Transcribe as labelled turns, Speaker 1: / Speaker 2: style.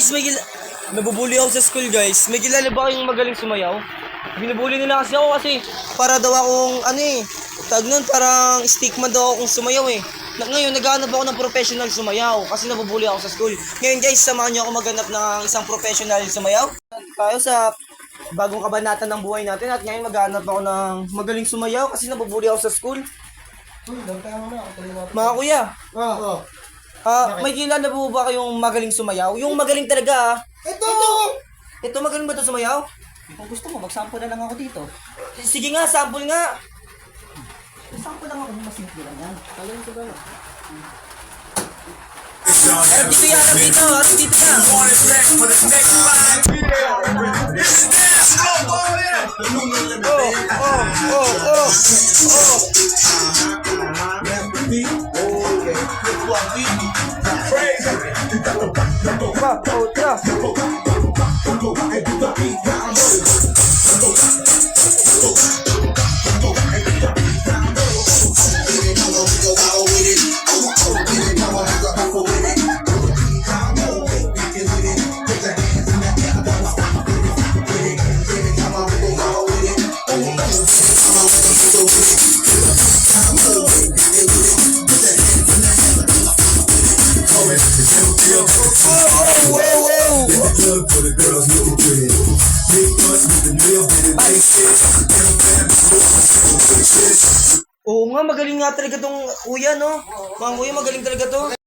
Speaker 1: Guys, nabubuli ako sa school, guys. May kilala ba kayong magaling sumayaw? Binubuli nila kasi ako kasi para daw akong tag nun, parang stickman daw akong sumayaw eh. Ngayon, naghahanap ako ng professional sumayaw kasi nabubuli ako sa school. Ngayon guys, samahan niyo ako maghanap ng isang professional sumayaw. Tayo sa bagong kabanata ng buhay natin at ngayon maghahanap ako ng magaling sumayaw kasi nabubuli ako sa school. Mga kuya, may kilala po ba kayong magaling sumayaw? Yung magaling talaga Ito magaling ba ito sumayaw?
Speaker 2: Kung gusto mo, mag-sample na lang ako dito.
Speaker 1: Sige nga, sample nga.
Speaker 2: Sample lang ako, mas simple lang yan. Kaya ko ba?
Speaker 1: Harap dito yan, harap dito ka. Oo nga, magaling nga talaga tong kuya, no? Mga kuya, magaling talaga to.